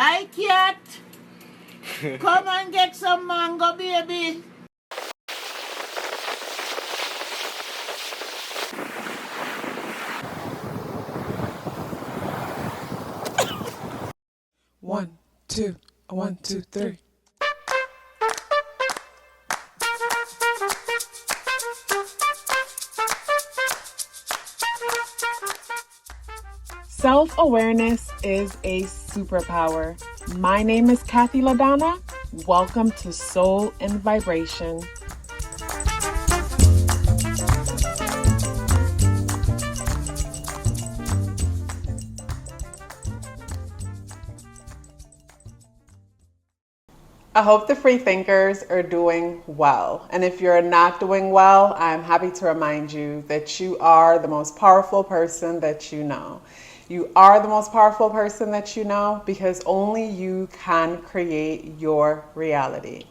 Hi, cat. Come and get some mango, baby. One, two, 1, 2, 3. Self-awareness is a superpower. My name is KathyLaDonna. Welcome to Soul and Vibration. I hope the free thinkers are doing well. And if you're not doing well, I'm happy to remind you that you are the most powerful person that you know. You are the most powerful person that you know because only you can create your reality.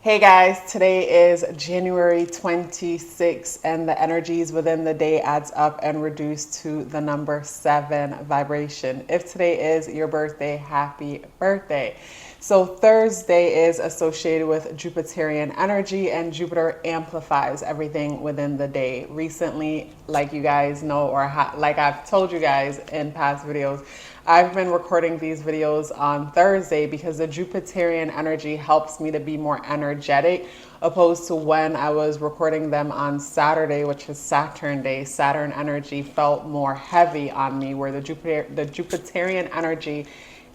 Hey guys, today is January 26th and the energies within the day adds up and reduce to the number 7 vibration. If today is your birthday, happy birthday. So Thursday is associated with Jupiterian energy and Jupiter amplifies everything within the day. Recently, like you guys know, or like I've told you guys in past videos, I've been recording these videos on Thursday because the Jupiterian energy helps me to be more energetic opposed to when I was recording them on Saturday, which is Saturn day. Saturn energy felt more heavy on me, where the Jupiterian energy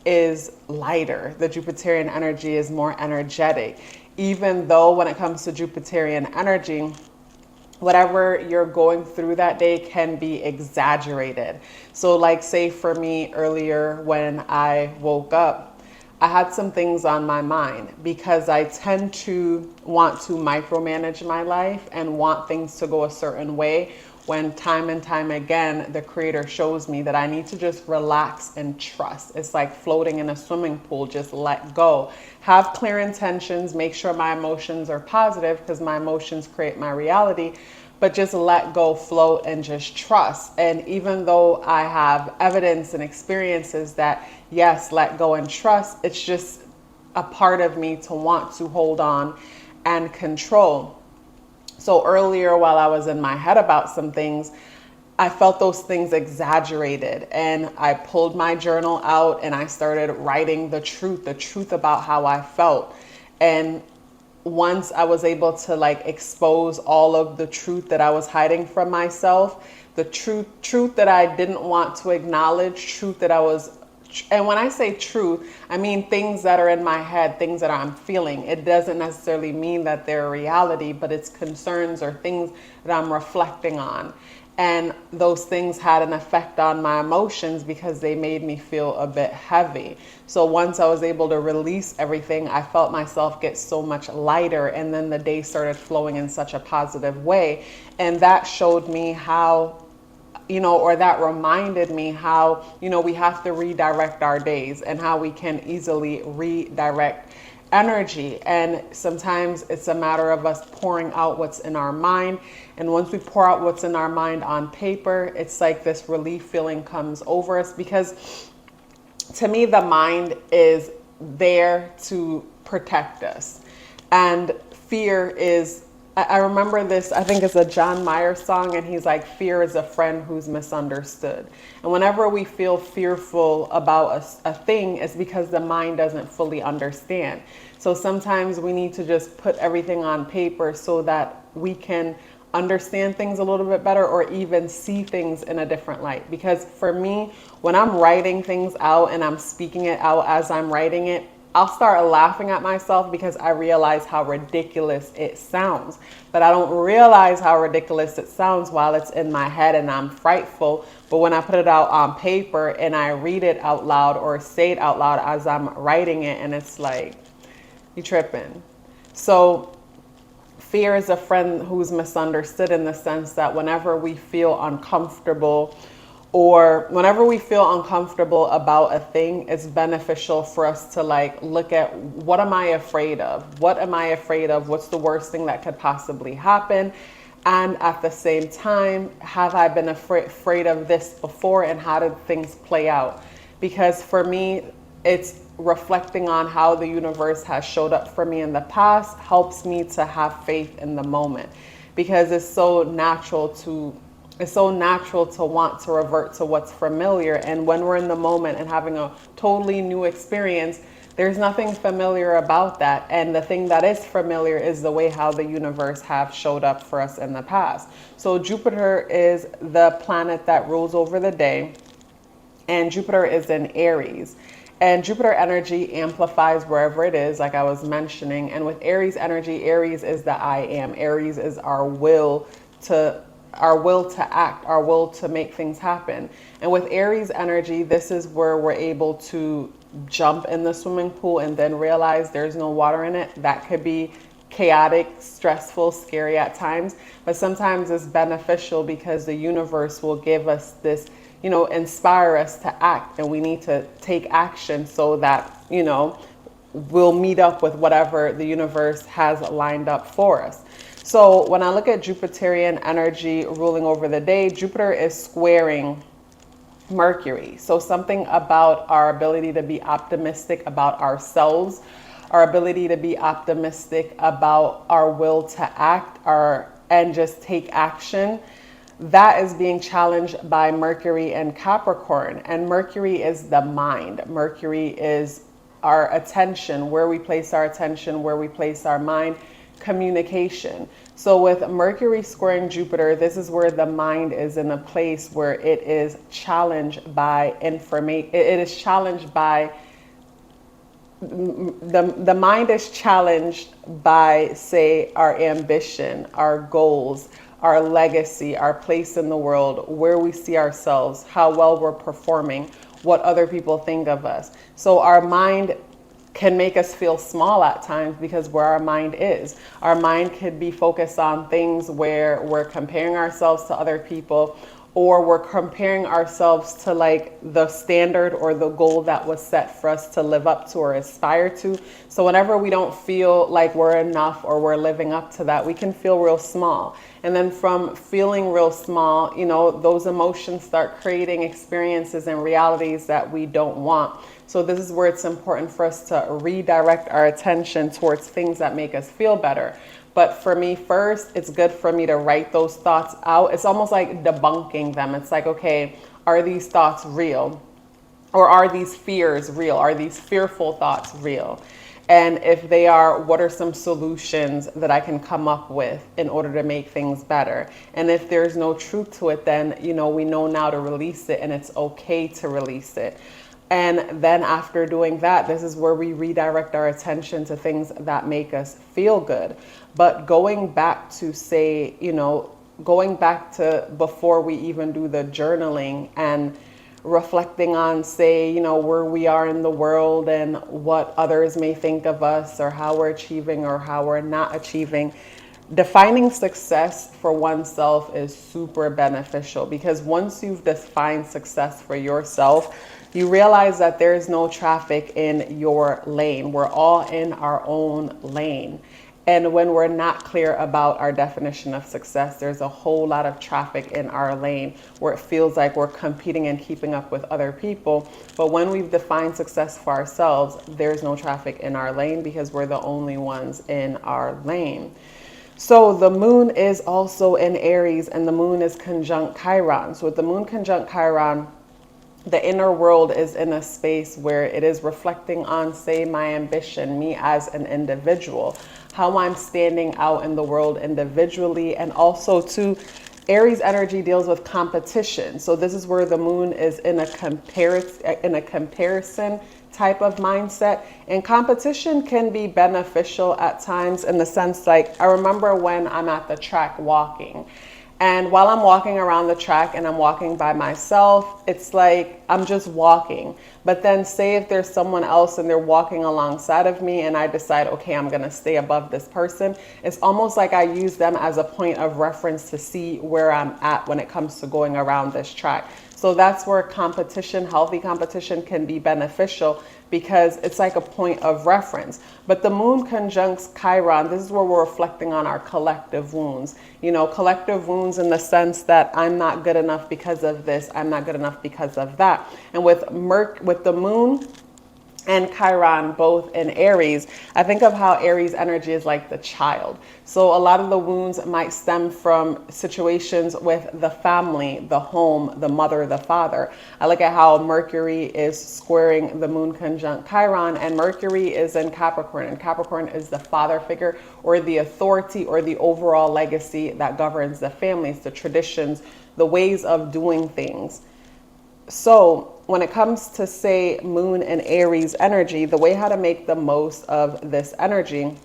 is lighter. The Jupiterian energy is more energetic. Even though when it comes to Jupiterian energy, whatever you're going through that day can be exaggerated. So like say for me earlier when I woke up, I had some things on my mind because I tend to want to micromanage my life and want things to go a certain way, when time and time again, the creator shows me that I need to just relax and trust. It's like floating in a swimming pool, just let go. Have clear intentions, make sure my emotions are positive because my emotions create my reality, but just let go, float, and just trust. And even though I have evidence and experiences that, yes, let go and trust, it's just a part of me to want to hold on and control. So earlier, while I was in my head about some things, I felt those things exaggerated, and I pulled my journal out and I started writing the truth about how I felt. And once I was able to like expose all of the truth that I was hiding from myself, the truth that I didn't want to acknowledge, truth that I was, and when I say truth, I mean things that are in my head, things that I'm feeling. It doesn't necessarily mean that they're reality, but it's concerns or things that I'm reflecting on. And those things had an effect on my emotions because they made me feel a bit heavy. So once I was able to release everything, I felt myself get so much lighter, and then the day started flowing in such a positive way. And that showed me how, or that reminded me how, we have to redirect our days and how we can easily redirect energy. And sometimes it's a matter of us pouring out what's in our mind. And once we pour out what's in our mind on paper, it's like this relief feeling comes over us, because to me, the mind is there to protect us. And fear is, I remember this, I think it's a John Mayer song, and he's like, fear is a friend who's misunderstood. And whenever we feel fearful about a thing, it's because the mind doesn't fully understand. So sometimes we need to just put everything on paper so that we can understand things a little bit better, or even see things in a different light. Because for me, when I'm writing things out and I'm speaking it out as I'm writing it, I'll start laughing at myself because I realize how ridiculous it sounds. But I don't realize how ridiculous it sounds while it's in my head and I'm frightful. But when I put it out on paper and I read it out loud or say it out loud as I'm writing it, and it's like, you tripping. So fear is a friend who's misunderstood, in the sense that whenever we feel uncomfortable, or whenever we feel uncomfortable about a thing, it's beneficial for us to like look at, what am I afraid of? What am I afraid of? What's the worst thing that could possibly happen? And at the same time, have I been afraid of this before, and how did things play out? Because for me, it's reflecting on how the universe has showed up for me in the past helps me to have faith in the moment, because it's so natural to want to revert to what's familiar. And when we're in the moment and having a totally new experience, there's nothing familiar about that. And the thing that is familiar is the way how the universe have showed up for us in the past. So Jupiter is the planet that rules over the day, and Jupiter is in Aries. And Jupiter energy amplifies wherever it is, like I was mentioning. And with Aries energy, Aries is the I am. Aries is our will to act, our will to make things happen. And with Aries energy, this is where we're able to jump in the swimming pool and then realize there's no water in it. That could be chaotic, stressful, scary at times, but sometimes it's beneficial because the universe will give us this, inspire us to act, and we need to take action so that, we'll meet up with whatever the universe has lined up for us. So when I look at Jupiterian energy ruling over the day, Jupiter is squaring Mercury. So something about our ability to be optimistic about ourselves, our ability to be optimistic about our will to act, and just take action, that is being challenged by Mercury and Capricorn. And Mercury is the mind. Mercury is our attention, where we place our attention, where we place our mind, communication. So with Mercury squaring Jupiter, this is where the mind is in a place where it is challenged by information. It is challenged by the mind is challenged by, say, our ambition, our goals, our legacy, our place in the world, where we see ourselves, how well we're performing, what other people think of us. So our mind can make us feel small at times because where our mind is. Our mind could be focused on things where we're comparing ourselves to other people, or we're comparing ourselves to like the standard or the goal that was set for us to live up to or aspire to. So whenever we don't feel like we're enough or we're living up to that, we can feel real small. And then from feeling real small, those emotions start creating experiences and realities that we don't want. So this is where it's important for us to redirect our attention towards things that make us feel better. But for me, first, it's good for me to write those thoughts out. It's almost like debunking them. It's like, okay, are these thoughts real? Or are these fears real? Are these fearful thoughts real? And if they are, what are some solutions that I can come up with in order to make things better? And if there's no truth to it, then, we know now to release it, and it's okay to release it. And then after doing that, this is where we redirect our attention to things that make us feel good. But going back to before we even do the journaling and reflecting on, say, where we are in the world and what others may think of us, or how we're achieving or how we're not achieving. Defining success for oneself is super beneficial, because once you've defined success for yourself, you realize that there is no traffic in your lane. We're all in our own lane. And when we're not clear about our definition of success, there's a whole lot of traffic in our lane where it feels like we're competing and keeping up with other people. But when we've defined success for ourselves, there's no traffic in our lane because we're the only ones in our lane. So the moon is also in Aries, and the moon is conjunct Chiron. So with the moon conjunct Chiron, the inner world is in a space where it is reflecting on, say, my ambition, me as an individual, how I'm standing out in the world individually. And also too, Aries energy deals with competition. So this is where the moon is in a comparison type of mindset. And competition can be beneficial at times, in the sense, like, I remember when I'm at the track walking, and while I'm walking around the track and I'm walking by myself, it's like I'm just walking. But then say if there's someone else and they're walking alongside of me, and I decide, okay, I'm going to stay above this person, it's almost like I use them as a point of reference to see where I'm at when it comes to going around this track. So that's where competition, healthy competition, can be beneficial, because it's like a point of reference. But the moon conjuncts Chiron, this is where we're reflecting on our collective wounds. Collective wounds in the sense that I'm not good enough because of this, I'm not good enough because of that. And with the moon and Chiron both in Aries, I think of how Aries energy is like the child. So a lot of the wounds might stem from situations with the family, the home, the mother, the father. I look at how Mercury is squaring the moon conjunct Chiron, and Mercury is in Capricorn, and Capricorn is the father figure or the authority or the overall legacy that governs the families, the traditions, the ways of doing things. So when it comes to, say, moon and Aries energy, the way how to make the most of this energy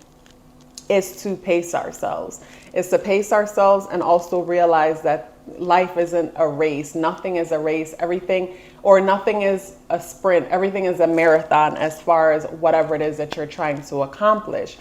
is to pace ourselves. Is to pace ourselves and also realize that life isn't a race. Nothing is a race. Everything, or nothing is a sprint. Everything is a marathon as far as whatever it is that you're trying to accomplish.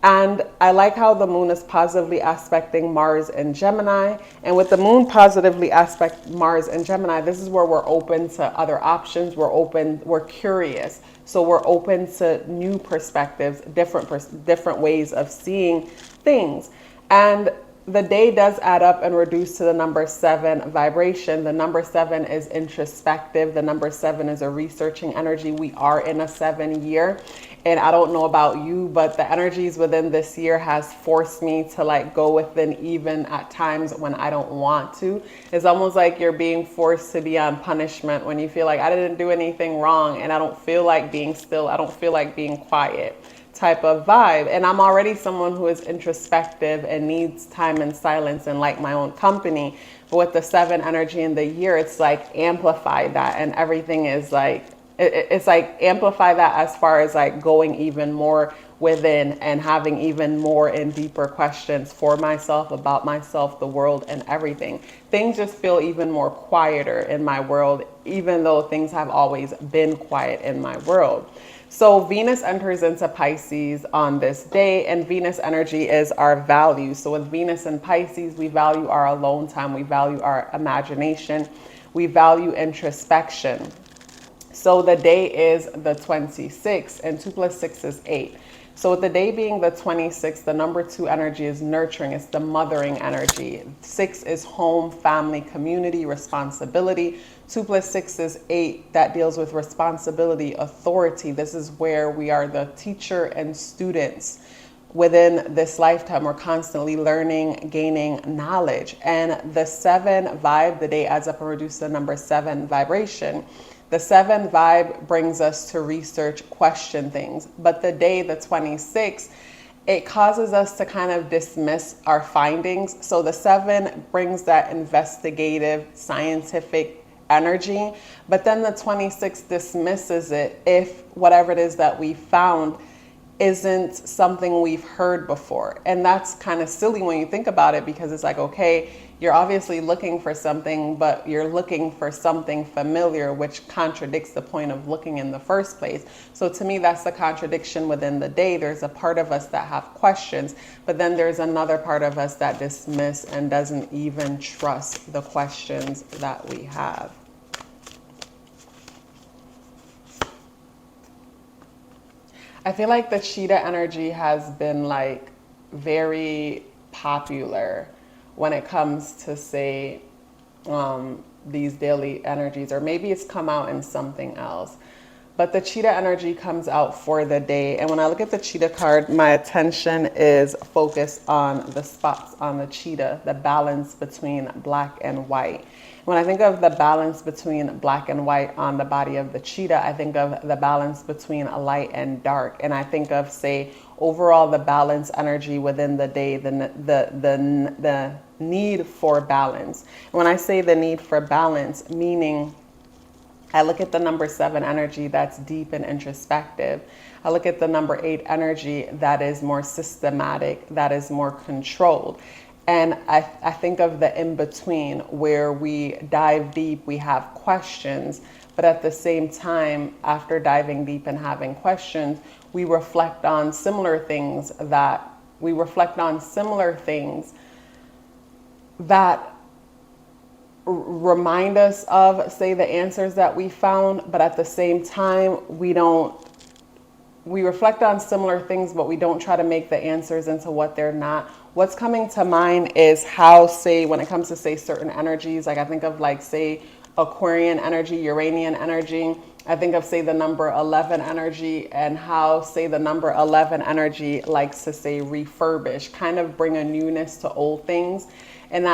And I like how the moon is positively aspecting Mars and Gemini. And with the moon positively aspect Mars and Gemini, this is where we're open to other options. We're open, we're curious. So we're open to new perspectives, different ways of seeing things. And the day does add up and reduce to the number 7 vibration. The number 7 is introspective. The number 7 is a researching energy. We are in a 7 year. And I don't know about you, but the energies within this year has forced me to like go within, even at times when I don't want to. It's almost like you're being forced to be on punishment when you feel like I didn't do anything wrong and I don't feel like being still. I don't feel like being quiet type of vibe. And I'm already someone who is introspective and needs time and silence and like my own company. But with the 7 energy in the year, it's like amplify that, and everything is like, it's like amplify that as far as like going even more within and having even more and deeper questions for myself, about myself, the world, and everything. Things just feel even more quieter in my world, even though things have always been quiet in my world. So Venus enters into Pisces on this day, and Venus energy is our value. So with Venus in Pisces, we value our alone time, we value our imagination, we value introspection. So the day is the 26th, and 2 + 6 is 8. So with the day being the 26th, the number 2 energy is nurturing. It's the mothering energy. 6 is home, family, community, responsibility. 2 + 6 is 8. That deals with responsibility, authority. This is where we are the teacher and students. Within this lifetime, we're constantly learning, gaining knowledge. And the 7 vibe, the day adds up and reduces the number 7 vibration. The 7 vibe brings us to research, question things. But the day, the 26th, it causes us to kind of dismiss our findings. So the 7 brings that investigative, scientific energy. But then the 26th dismisses it if whatever it is that we found isn't something we've heard before. And that's kind of silly when you think about it, because it's like, okay, you're obviously looking for something, but you're looking for something familiar, which contradicts the point of looking in the first place. So to me, that's the contradiction within the day. There's a part of us that have questions, but then there's another part of us that dismiss and doesn't even trust the questions that we have. I feel like the cheetah energy has been like very popular when it comes to, say, these daily energies, or maybe it's come out in something else. But the cheetah energy comes out for the day. And when I look at the cheetah card, my attention is focused on the spots on the cheetah, the balance between black and white. When I think of the balance between black and white on the body of the cheetah, I think of the balance between light and dark. And I think of, say, overall the balance energy within the day, the need for balance. When I say the need for balance, meaning I look at the number 7 energy that's deep and introspective. I look at the number 8 energy that is more systematic, that is more controlled. And I think of the in-between where we dive deep, we have questions, but at the same time, after diving deep and having questions, we reflect on similar things that remind us of, say, the answers that we found, but at the same time, we reflect on similar things, but we don't try to make the answers into what they're not. What's coming to mind is how, say, when it comes to, say, certain energies, like I think of, like, say, Aquarian energy, Uranian energy. I think of, say, the number 11 energy, and how, say, the number 11 energy likes to, say, refurbish, kind of bring a newness to old things. And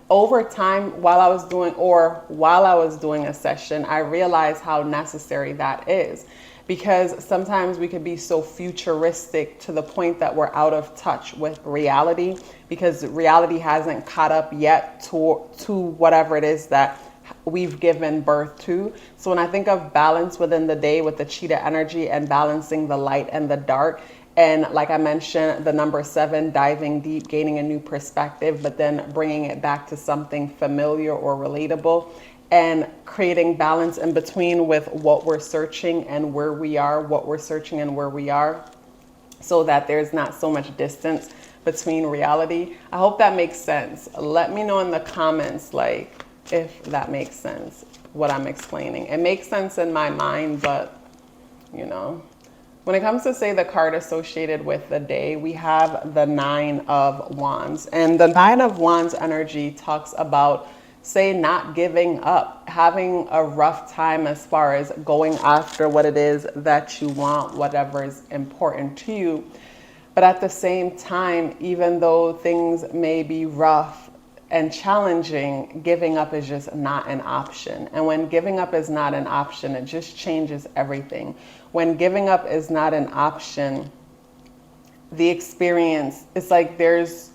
over time, while I was doing a session, I realized how necessary that is. Because sometimes we could be so futuristic to the point that we're out of touch with reality, because reality hasn't caught up yet to whatever it is that we've given birth to. So when I think of balance within the day with the cheetah energy and balancing the light and the dark, and like I mentioned, the number 7, diving deep, gaining a new perspective, but then bringing it back to something familiar or relatable, and creating balance in between with what we're searching and where we are, so that there's not so much distance between reality. I hope that makes sense. Let me know in the comments, like, if that makes sense, what I'm explaining. It makes sense in my mind, but you know, when it comes to, say, the card associated with the day, we have the 9 of Wands. And the 9 of Wands energy talks about, say, not giving up, having a rough time as far as going after what it is that you want, whatever is important to you. But at the same time, even though things may be rough and challenging, giving up is just not an option. And when giving up is not an option, it just changes everything. When giving up is not an option, the experience, it's like there's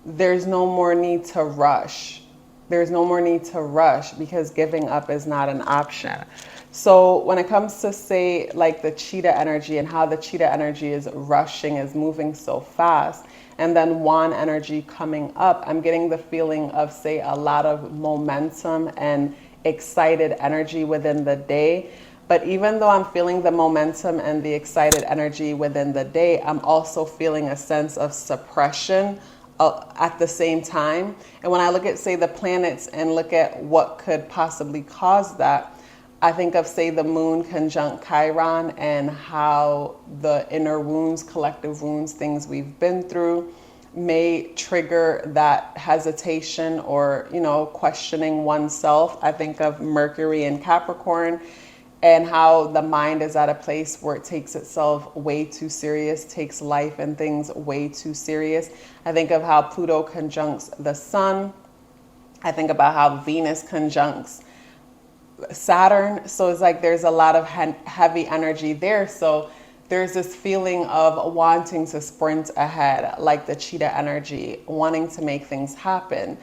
no more need to rush. There's no more need to rush because giving up is not an option. So when it comes to, say, like the cheetah energy and how the cheetah energy is rushing, is moving so fast, and then wand energy coming up, I'm getting the feeling of, say, a lot of momentum and excited energy within the day. But even though I'm feeling the momentum and the excited energy within the day, I'm also feeling a sense of suppression at the same time. And when I look at, say, the planets and look at what could possibly cause that, I think of, say, the moon conjunct Chiron, and how the inner wounds, collective wounds, things we've been through may trigger that hesitation or, you know, questioning oneself. I think of Mercury and Capricorn, and how the mind is at a place where it takes itself way too serious, takes life and things way too serious. I think of how Pluto conjuncts the sun. I think about how Venus conjuncts Saturn. So it's like there's a lot of heavy energy there. So there's this feeling of wanting to sprint ahead, like the cheetah energy, wanting to make things happen.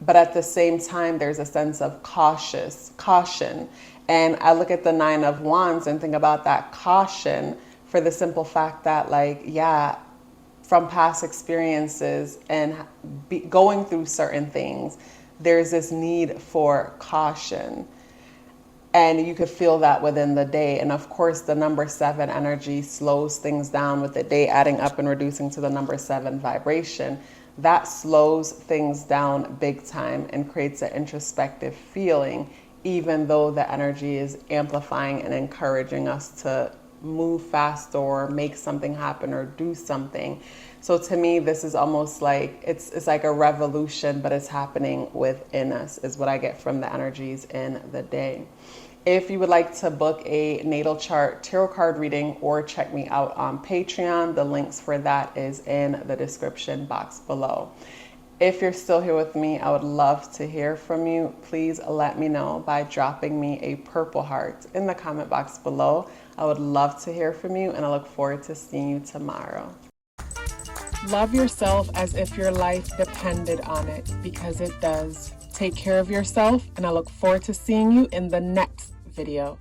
But at the same time, there's a sense of caution. And I look at the 9 of Wands and think about that caution, for the simple fact that, like, yeah, from past experiences and going through certain things, there's this need for caution. And you could feel that within the day. And of course, the number 7 energy slows things down with the day adding up and reducing to the number 7 vibration. That slows things down big time and creates an introspective feeling, even though the energy is amplifying and encouraging us to move fast or make something happen or do something. So to me, this is almost like, it's like a revolution, but it's happening within us, is what I get from the energies in the day. If you would like to book a natal chart tarot card reading or check me out on Patreon, the links for that is in the description box below. If you're still here with me, I would love to hear from you. Please let me know by dropping me a purple heart in the comment box below. I would love to hear from you, and I look forward to seeing you tomorrow. Love yourself as if your life depended on it, because it does. Take care of yourself, and I look forward to seeing you in the next video.